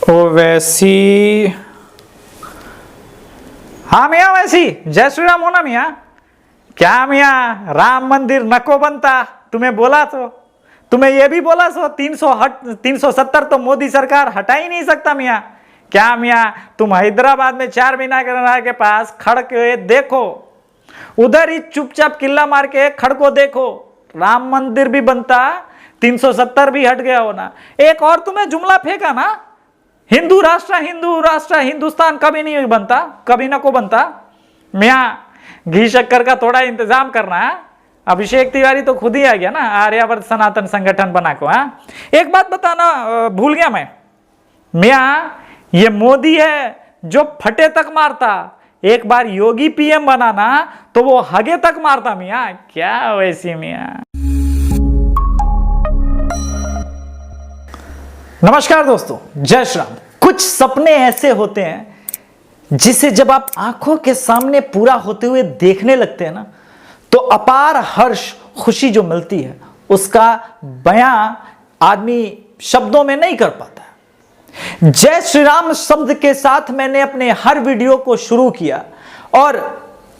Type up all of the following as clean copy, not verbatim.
वैसी। हाँ मियाँ, वैसी जय श्री राम होना मियाँ। क्या मियाँ, राम मंदिर नको बनता, तुम्हें बोला तो, तुम्हें यह भी बोला सो 370 तो मोदी सरकार हटा ही नहीं सकता मियाँ। क्या मियाँ, तुम हैदराबाद में 4 मीनार के पास खड़ के देखो, उधर ही चुपचाप किल्ला मार के खड़ को देखो, राम मंदिर भी बनता, 370 भी हट गया होना। एक और तुम्हें जुमला फेंका ना, हिंदू राष्ट्र हिंदुस्तान कभी नहीं बनता, कभी ना को बनता। मियाँ घी शक्कर का थोड़ा इंतजाम करना है। अभिषेक तिवारी तो खुद ही आ गया ना आर्यावर्त सनातन संगठन बना को। हाँ, एक बात बताना भूल गया मैं, मियाँ ये मोदी है जो फटे तक मारता, एक बार योगी पीएम बनाना तो वो हगे तक मारता। मियाँ क्या वैसी मियाँ। नमस्कार दोस्तों, जय श्री राम। कुछ सपने ऐसे होते हैं जिसे जब आप आंखों के सामने पूरा होते हुए देखने लगते हैं ना, तो अपार हर्ष खुशी जो मिलती है उसका बयां आदमी शब्दों में नहीं कर पाता। जय श्री राम शब्द के साथ मैंने अपने हर वीडियो को शुरू किया और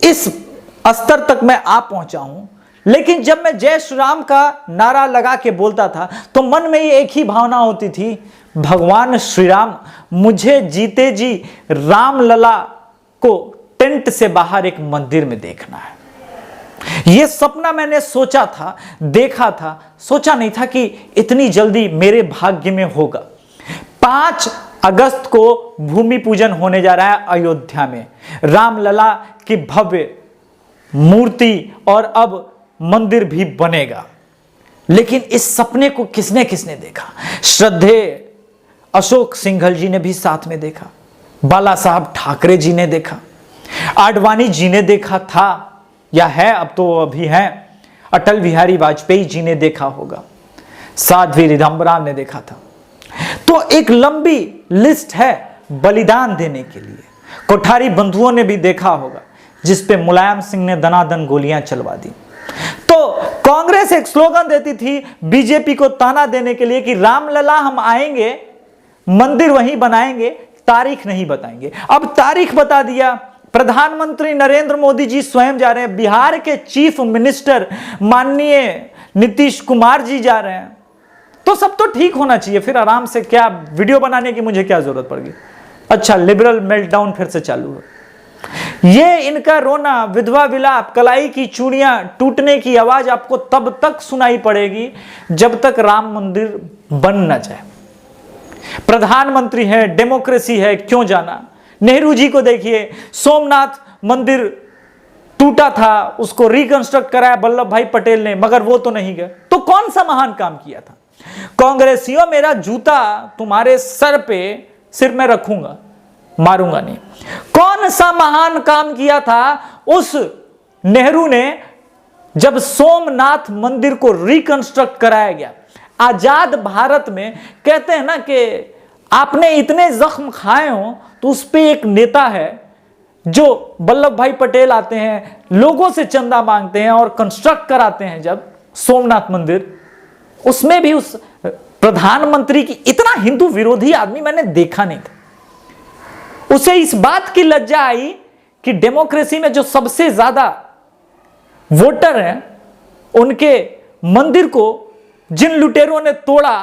इस स्तर तक मैं आ पहुंचा हूं। लेकिन जब मैं जय श्री राम का नारा लगा के बोलता था तो मन में ये एक ही भावना होती थी, भगवान श्री राम मुझे जीते जी राम लला को टेंट से बाहर एक मंदिर में देखना है। यह सपना मैंने सोचा था, देखा था, सोचा नहीं था कि इतनी जल्दी मेरे भाग्य में होगा। 5 अगस्त को भूमि पूजन होने जा रहा है अयोध्या में, रामलला की भव्य मूर्ति और अब मंदिर भी बनेगा। लेकिन इस सपने को किसने किसने देखा? श्रद्धेय अशोक सिंघल जी ने भी साथ में देखा, बाला साहब ठाकरे जी ने देखा, आडवाणी जी ने देखा था या है, अब तो अभी है, अटल बिहारी वाजपेयी जी ने देखा होगा, साध्वी रिधम्बरा ने देखा था। तो एक लंबी लिस्ट है बलिदान देने के लिए। कोठारी बंधुओं ने भी देखा होगा, जिसपे मुलायम सिंह ने दनादन गोलियां चलवा दी। तो कांग्रेस एक स्लोगन देती थी बीजेपी को ताना देने के लिए कि रामलला हम आएंगे, मंदिर वहीं बनाएंगे, तारीख नहीं बताएंगे। अब तारीख बता दिया, प्रधानमंत्री नरेंद्र मोदी जी स्वयं जा रहे हैं, बिहार के चीफ मिनिस्टर माननीय नीतीश कुमार जी जा रहे हैं। तो सब तो ठीक होना चाहिए, फिर आराम से क्या वीडियो बनाने की मुझे क्या जरूरत पड़ गई। अच्छा, लिबरल मेल्टडाउन फिर से चालू है। ये इनका रोना, विधवा विलाप, कलाई की चूड़ियां टूटने की आवाज आपको तब तक सुनाई पड़ेगी जब तक राम मंदिर बन न जाए। प्रधानमंत्री है, डेमोक्रेसी है, क्यों जाना? नेहरू जी को देखिए, सोमनाथ मंदिर टूटा था, उसको रिकंस्ट्रक्ट कराया वल्लभ भाई पटेल ने, मगर वो तो नहीं गए। तो कौन सा महान काम किया था? कांग्रेसियों, मेरा जूता तुम्हारे सिर में रखूंगा, मारूंगा नहीं। कौन सा महान काम किया था उस नेहरू ने जब सोमनाथ मंदिर को रिकंस्ट्रक्ट कराया गया? आजाद भारत में कहते हैं ना कि आपने इतने जख्म खाए हो, तो उस पे एक नेता है जो वल्लभ भाई पटेल आते हैं, लोगों से चंदा मांगते हैं और कंस्ट्रक्ट कराते हैं जब सोमनाथ मंदिर, उसमें भी उस प्रधानमंत्री की, इतना हिंदू विरोधी आदमी मैंने देखा नहीं था। उसे इस बात की लज्जा आई कि डेमोक्रेसी में जो सबसे ज्यादा वोटर हैं, उनके मंदिर को जिन लुटेरों ने तोड़ा,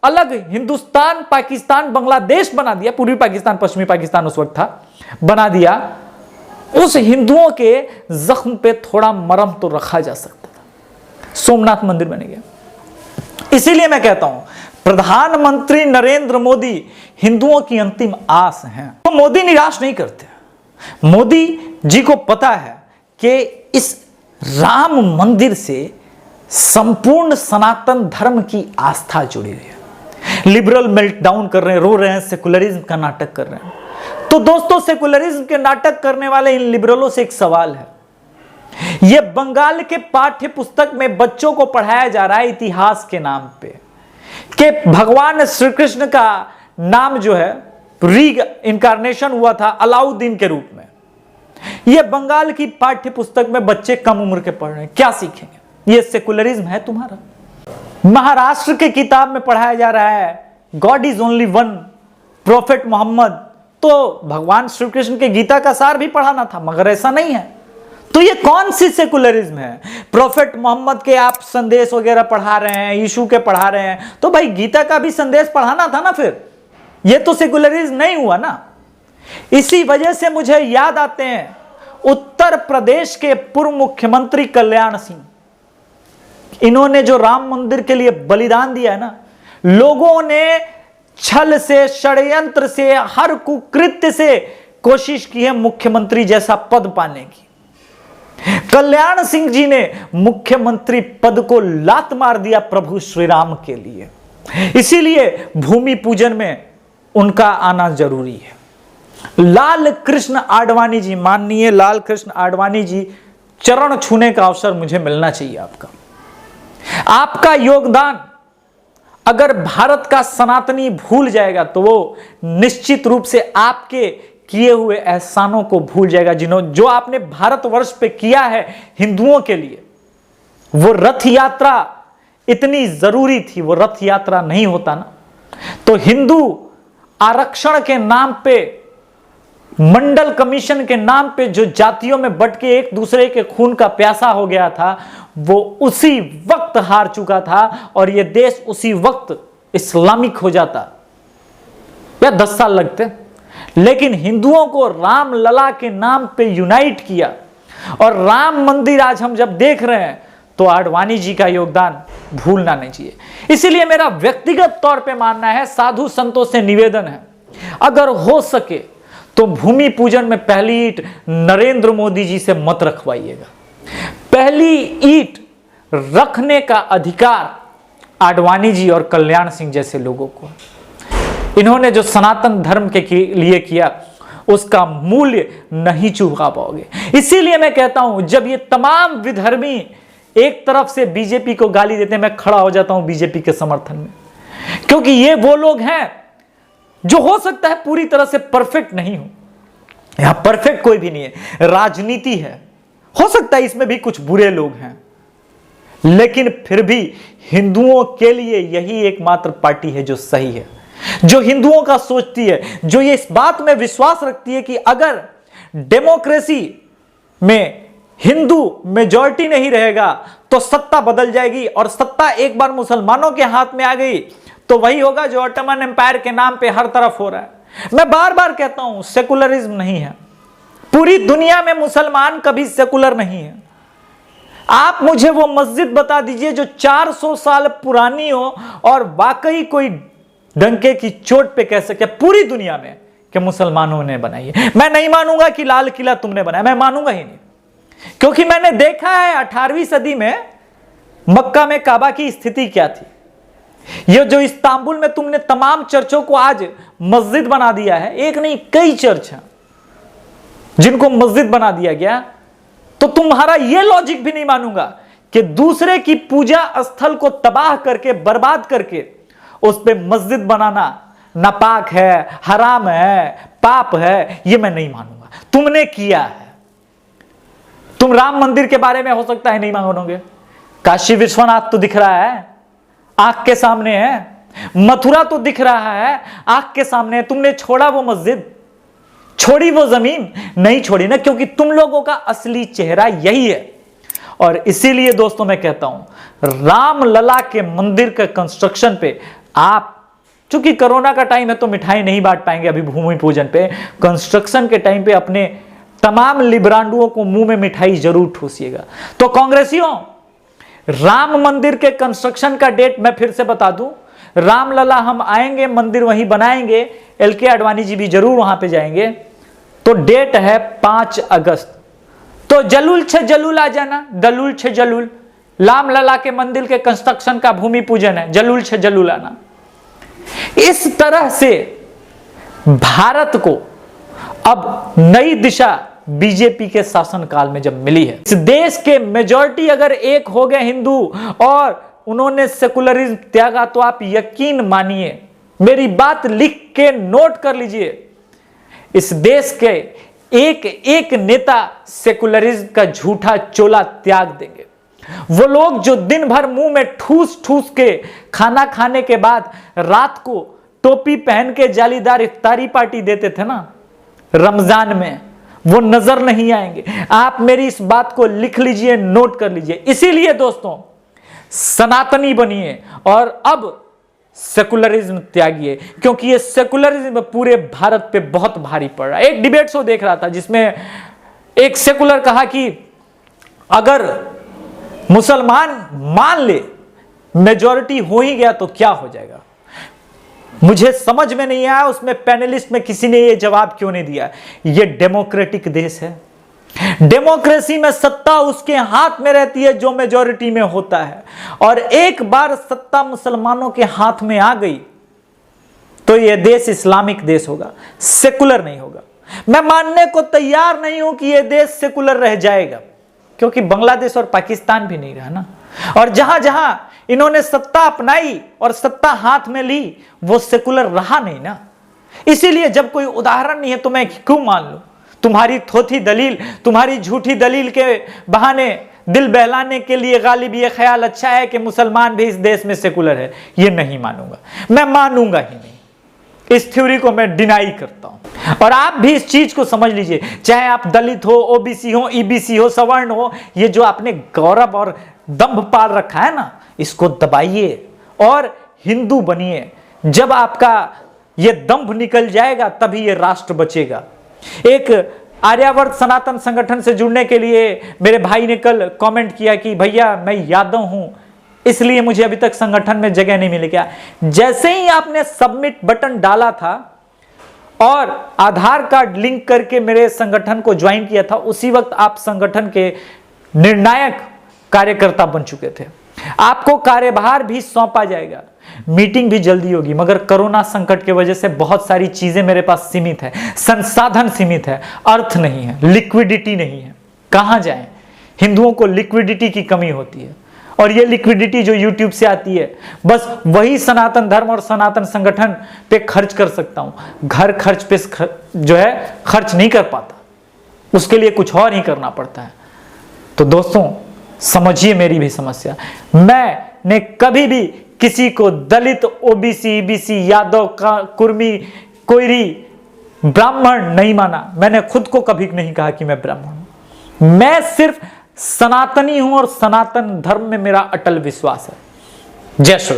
अलग हिंदुस्तान, पाकिस्तान, बांग्लादेश बना दिया, पूर्वी पाकिस्तान, पश्चिमी पाकिस्तान उस वक्त था, बना दिया, उस हिंदुओं के जख्म पे थोड़ा मरहम तो रखा जा सकता था। सोमनाथ मंदिर बन गया। इसीलिए मैं कहता हूं, प्रधानमंत्री नरेंद्र मोदी हिंदुओं की अंतिम आस हैं। तो मोदी निराश नहीं करते। मोदी जी को पता है कि इस राम मंदिर से संपूर्ण सनातन धर्म की आस्था जुड़ी हुई है। लिबरल मेल्टडाउन कर रहे हैं, रो रहे हैं, सेकुलरिज्म का नाटक कर रहे हैं। तो दोस्तों, सेकुलरिज्म के नाटक करने वाले इन लिबरलों से एक सवाल है। यह बंगाल के पाठ्य पुस्तक में बच्चों को पढ़ाया जा रहा है इतिहास के नाम पे कि भगवान श्री कृष्ण का नाम जो है री इनकारनेशन हुआ था अलाउद्दीन के रूप में। यह बंगाल की पाठ्य पुस्तक में बच्चे कम उम्र के पढ़ रहे हैं, क्या सीखेंगे? यह सेकुलरिज्म है तुम्हारा? महाराष्ट्र के किताब में पढ़ाया जा रहा है God is only one, prophet Mohammed तो भगवान श्री कृष्ण के गीता का सार भी पढ़ाना था, मगर ऐसा नहीं है। तो ये कौन सी सेकुलरिज्म है? प्रोफेट मोहम्मद के आप संदेश वगैरह पढ़ा रहे हैं, यीशु के पढ़ा रहे हैं, तो भाई गीता का भी संदेश पढ़ाना था ना। फिर ये तो सेकुलरिज्म नहीं हुआ ना। इसी वजह से मुझे याद आते हैं उत्तर प्रदेश के पूर्व मुख्यमंत्री कल्याण सिंह। इन्होंने जो राम मंदिर के लिए बलिदान दिया है ना, लोगों ने छल से, षड्यंत्र से, हर कुकृत्य से कोशिश की है मुख्यमंत्री जैसा पद पाने की। कल्याण सिंह जी ने मुख्यमंत्री पद को लात मार दिया प्रभु श्री राम के लिए। इसीलिए भूमि पूजन में उनका आना जरूरी है। लाल कृष्ण आडवाणी जी, माननीय लाल कृष्ण आडवाणी जी, चरण छूने का अवसर मुझे मिलना चाहिए आपका। आपका योगदान अगर भारत का सनातनी भूल जाएगा तो वो निश्चित रूप से आपके किए हुए एहसानों को भूल जाएगा, जो आपने भारतवर्ष पे किया है हिंदुओं के लिए। वो रथ यात्रा इतनी जरूरी थी, वो रथ यात्रा नहीं होता ना तो हिंदू आरक्षण के नाम पे, मंडल कमीशन के नाम पे जो जातियों में बट के एक दूसरे के खून का प्यासा हो गया था, वो उसी वक्त हार चुका था और ये देश उसी वक्त इस्लामिक हो जाता। या 10 साल लगते। लेकिन हिंदुओं को राम लला के नाम पे यूनाइट किया और राम मंदिर आज हम जब देख रहे हैं तो आडवाणी जी का योगदान भूलना नहीं चाहिए। इसीलिए मेरा व्यक्तिगत तौर पे मानना है, साधु संतों से निवेदन है, अगर हो सके तो भूमि पूजन में पहली ईंट नरेंद्र मोदी जी से मत रखवाइएगा। पहली ईंट रखने का अधिकार आडवाणी जी और कल्याण सिंह जैसे लोगों को। इन्होंने जो सनातन धर्म के लिए किया उसका मूल्य नहीं चुका पाओगे। इसीलिए मैं कहता हूं, जब ये तमाम विधर्मी एक तरफ से बीजेपी को गाली देते हैं, मैं खड़ा हो जाता हूं बीजेपी के समर्थन में, क्योंकि ये वो लोग हैं जो हो सकता है पूरी तरह से परफेक्ट नहीं हो। यहां परफेक्ट कोई भी नहीं है, राजनीति है, हो सकता है इसमें भी कुछ बुरे लोग हैं, लेकिन फिर भी हिंदुओं के लिए यही एकमात्र पार्टी है जो सही है, जो हिंदुओं का सोचती है, जो ये इस बात में विश्वास रखती है कि अगर डेमोक्रेसी में हिंदू मेजॉरिटी नहीं रहेगा तो सत्ता बदल जाएगी, और सत्ता एक बार मुसलमानों के हाथ में आ गई तो वही होगा जो ऑटोमन एम्पायर के नाम पे हर तरफ हो रहा है। मैं बार बार कहता हूं, सेकुलरिज्म नहीं है, पूरी दुनिया में मुसलमान कभी सेकुलर नहीं है। आप मुझे वो मस्जिद बता दीजिए जो 400 साल पुरानी हो और वाकई कोई डंके की चोट पे कह सके पूरी दुनिया में कि मुसलमानों ने बनाई है। मैं नहीं मानूंगा कि लाल किला तुमने बनाया, मैं मानूंगा ही नहीं, क्योंकि मैंने देखा है 18वीं सदी में मक्का में काबा की स्थिति क्या थी। ये जो इस्तांबुल में तुमने तमाम चर्चों को आज मस्जिद बना दिया है, एक नहीं कई चर्च हैं जिनको मस्जिद बना दिया गया, तो तुम्हारा ये लॉजिक भी नहीं मानूंगा कि दूसरे की पूजा स्थल को तबाह करके, बर्बाद करके उस पे मस्जिद बनाना नापाक है, हराम है, पाप है, ये मैं नहीं मानूंगा। तुमने किया है। तुम राम मंदिर के बारे में हो सकता है नहीं मानोगे, काशी विश्वनाथ तो दिख रहा है, आंख के सामने है, मथुरा तो दिख रहा है, आंख के सामने है। तुमने छोड़ा वो मस्जिद, छोड़ी वो जमीन? नहीं छोड़ी ना, क्योंकि तुम लोगों का असली चेहरा यही है। और इसीलिए दोस्तों मैं कहता हूं, राम लला के मंदिर के कंस्ट्रक्शन पे आप, चूंकि कोरोना का टाइम है तो मिठाई नहीं बांट पाएंगे अभी भूमि पूजन पे, कंस्ट्रक्शन के टाइम पे अपने तमाम लिब्रांडुओं को मुंह में मिठाई जरूर ठूसिएगा। तो कांग्रेसियों, राम मंदिर के कंस्ट्रक्शन का डेट मैं फिर से बता दूं, रामलला हम आएंगे, मंदिर वहीं बनाएंगे, एलके आडवाणी जी भी जरूर वहां पे जाएंगे। तो डेट है 5 अगस्त। तो जलूल छे जलूल आ जाना, दलूल छे जलूल, रामलला के मंदिर के कंस्ट्रक्शन का भूमि पूजन है, जलूल छे जलूल आना। इस तरह से भारत को अब नई दिशा बीजेपी के शासनकाल में जब मिली है, इस देश के मेजॉरिटी अगर एक हो गए हिंदू और उन्होंने सेकुलरिज्म त्यागा, तो आप यकीन मानिए, मेरी बात लिख के नोट कर लीजिए, इस देश के एक एक नेता सेकुलरिज्म का झूठा चोला त्याग देंगे। वो लोग जो दिन भर मुंह में ठूस ठूस के खाना खाने के बाद रात को टोपी पहन के जालीदार इफ्तारी पार्टी देते थे ना रमजान में, वो नजर नहीं आएंगे। आप मेरी इस बात को लिख लीजिए, नोट कर लीजिए। इसीलिए दोस्तों सनातनी बनिए और अब सेकुलरिज्म त्यागिए, क्योंकि ये सेकुलरिज्म पूरे भारत पे बहुत भारी पड़ रहा है। एक डिबेट शो देख रहा था जिसमें एक सेकुलर कहा कि अगर मुसलमान मान ले मेजॉरिटी हो ही गया तो क्या हो जाएगा। मुझे समझ में नहीं आया उसमें पैनलिस्ट में किसी ने ये जवाब क्यों नहीं दिया। ये डेमोक्रेटिक देश है, डेमोक्रेसी में सत्ता उसके हाथ में रहती है जो मेजॉरिटी में होता है, और एक बार सत्ता मुसलमानों के हाथ में आ गई तो यह देश इस्लामिक देश होगा, सेकुलर नहीं होगा। मैं मानने को तैयार नहीं हूं कि यह देश सेकुलर रह जाएगा, क्योंकि बांग्लादेश और पाकिस्तान भी नहीं रहा ना, और जहां जहां इन्होंने सत्ता अपनाई और सत्ता हाथ में ली वो सेकुलर रहा नहीं ना। इसीलिए जब कोई उदाहरण नहीं है तो मैं क्यों मान लूं। तुम्हारी थोथी दलील, तुम्हारी झूठी दलील के बहाने दिल बहलाने के लिए गालिब ये ख्याल अच्छा है कि मुसलमान भी इस देश में सेकुलर है, ये नहीं मानूंगा, मैं मानूंगा ही नहीं। इस थ्योरी को मैं डिनाई करता हूं। और आप भी इस चीज को समझ लीजिए, चाहे आप दलित हो, ओबीसी हो, ईबीसी हो, सवर्ण हो, ये जो आपने गौरव और दंभ पाल रखा है ना, इसको दबाइए और हिंदू बनिए। जब आपका ये दंभ निकल जाएगा तभी ये राष्ट्र बचेगा। एक आर्यावर्त सनातन संगठन से जुड़ने के लिए मेरे भाई ने कल कमेंट किया कि भैया मैं यादव हूं इसलिए मुझे अभी तक संगठन में जगह नहीं मिली। क्या जैसे ही आपने सबमिट बटन डाला था और आधार कार्ड लिंक करके मेरे संगठन को ज्वाइन किया था, उसी वक्त आप संगठन के निर्णायक कार्यकर्ता बन चुके थे। आपको कार्यभार भी सौंपा जाएगा, मीटिंग भी जल्दी होगी, मगर कोरोना संकट की वजह से बहुत सारी चीजें मेरे पास सीमित है, संसाधन सीमित है, अर्थ नहीं है, लिक्विडिटी नहीं है। कहां जाएं? हिंदुओं को लिक्विडिटी की कमी होती है, और ये लिक्विडिटी जो यूट्यूब से आती है बस वही सनातन धर्म और सनातन संगठन पे खर्च कर सकता हूं। घर खर्च पे जो है खर्च नहीं कर पाता, उसके लिए कुछ और ही करना पड़ता है। तो दोस्तों समझिए मेरी भी समस्या। मैंने कभी भी किसी को दलित, ओबीसी, बीसी, यादव, कुर्मी, कोयरी, ब्राह्मण नहीं माना। मैंने खुद को कभी नहीं कहा कि मैं ब्राह्मण हूं। मैं सिर्फ सनातनी हूं और सनातन धर्म में मेरा अटल विश्वास है। जय श्री राम।